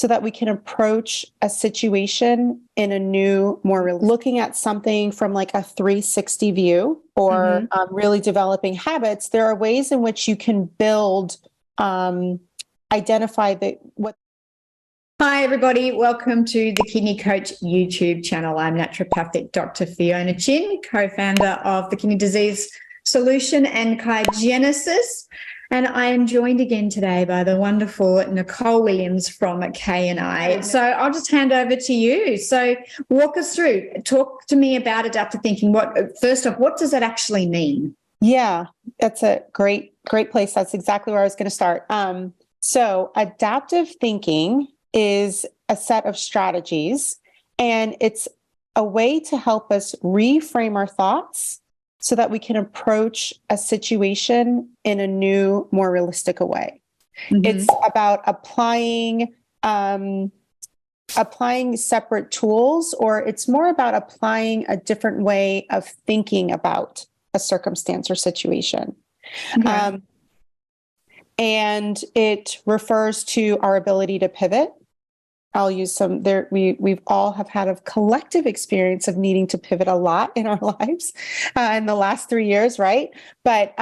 so that we can approach a situation in a new, more looking at something from like a 360 view, or really developing habits. There are ways in which you can build, identify what. Hi, everybody. Welcome to the Kidney Coach YouTube channel. I'm naturopathic Dr. Fiona Chin, co-founder of the Kidney Disease Solution and Kaigenesis. And I am joined again today by the wonderful Nicole Williams from K&I. So I'll just hand over to you. So walk us through, talk to me about adaptive thinking. First off, what does that actually mean? Yeah, that's a great place. That's exactly where I was going to start. So adaptive thinking is a set of strategies, and it's a way to help us reframe our thoughts so that we can approach a situation in a new, more realistic way. It's about applying separate tools, or it's more about applying a different way of thinking about a circumstance or situation. Okay. And it refers to our ability to pivot. I'll use some there. We've all have had a collective experience of needing to pivot a lot in our lives in the last 3 years, right? But,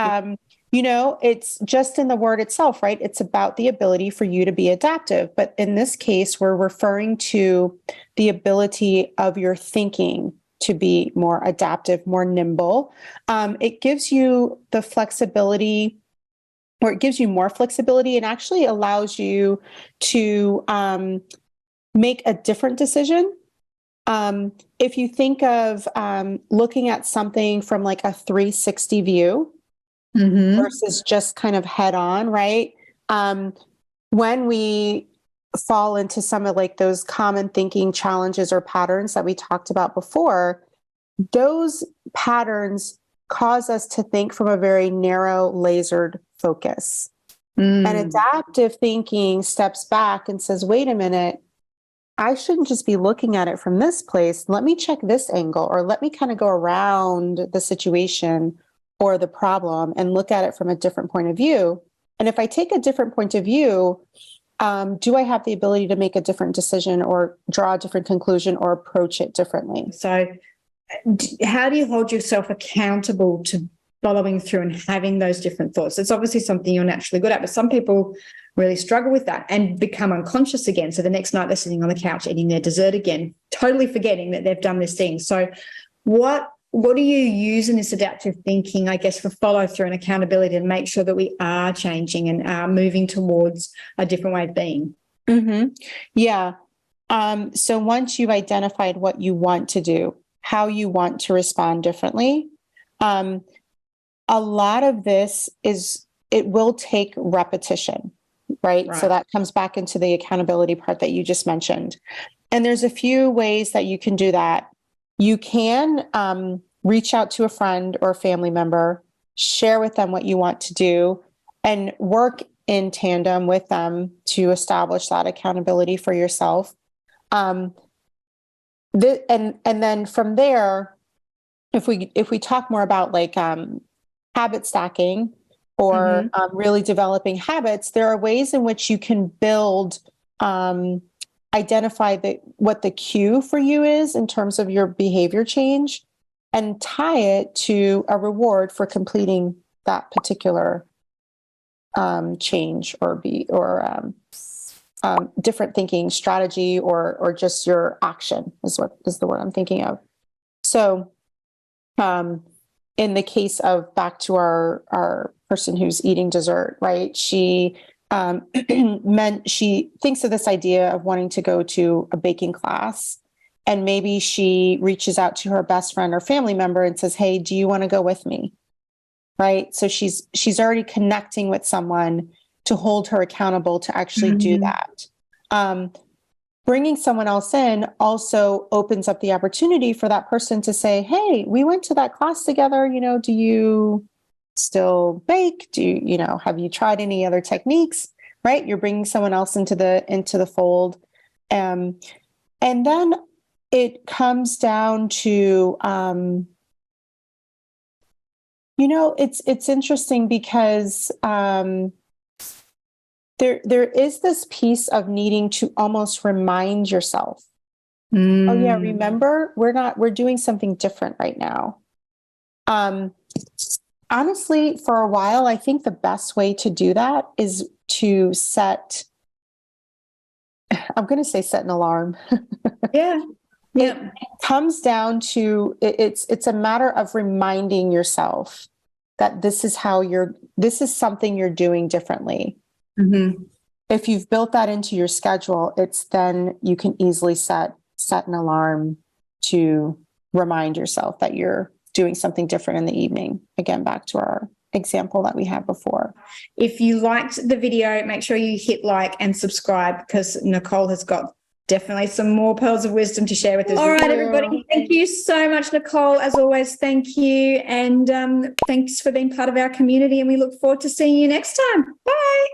it's just in the word itself, right? It's about the ability for you to be adaptive. But in this case, we're referring to the ability of your thinking to be more adaptive, more nimble. It gives you the flexibility, or it gives you more flexibility, and actually allows you to make a different decision. If you think of looking at something from like a 360 view versus just kind of head on, right? When we fall into some of like those common thinking challenges or patterns that we talked about before, those patterns cause us to think from a very narrow, lasered focus. And adaptive thinking steps back and says, wait a minute, I shouldn't just be looking at it from this place. Let me check this angle, or let me kind of go around the situation or the problem and look at it from a different point of view. And if I take a different point of view, do I have the ability to make a different decision, or draw a different conclusion, or approach it differently? So how do you hold yourself accountable to following through and having those different thoughts? It's obviously something you're naturally good at, but some people really struggle with that and become unconscious again. So the next night they're sitting on the couch eating their dessert again, totally forgetting that they've done this thing. So what do you use in this adaptive thinking, I guess, for follow through and accountability to make sure that we are changing and are moving towards a different way of being? Yeah. So once you've identified what you want to do, how you want to respond differently, a lot of this it will take repetition, right? So that comes back into the accountability part that you just mentioned. And there's a few ways that you can do that. You can reach out to a friend or a family member, share with them what you want to do, and work in tandem with them to establish that accountability for yourself. And then from there, if we talk more about like habit stacking, or really developing habits, there are ways in which you can build, identify what the cue for you is in terms of your behavior change, and tie it to a reward for completing that particular change, or different thinking strategy, or just your action is the word I'm thinking of. So in the case of, back to our person who's eating dessert, right? She she thinks of this idea of wanting to go to a baking class, and maybe she reaches out to her best friend or family member and says, hey, do you want to go with me? Right? So she's already connecting with someone to hold her accountable to actually do that. Bringing someone else in also opens up the opportunity for that person to say, hey, we went to that class together. Do you still bake? Have you tried any other techniques? Right? You're bringing someone else into the fold. And then it comes down to, it's interesting because there is this piece of needing to almost remind yourself, oh yeah, remember, we're doing something different right now. Honestly, for a while, I think the best way to do that is to set, I'm going to say set an alarm. Yeah. It comes down to, it's a matter of reminding yourself that this is something you're doing differently. Mm-hmm. If you've built that into your schedule, it's then you can easily set an alarm to remind yourself that you're doing something different in the evening. Again, back to our example that we had before. If you liked the video, make sure you hit like and subscribe, because Nicole has got definitely some more pearls of wisdom to share with us. All right, everybody. Thank you so much, Nicole. As always, thank you. And thanks for being part of our community. And we look forward to seeing you next time. Bye.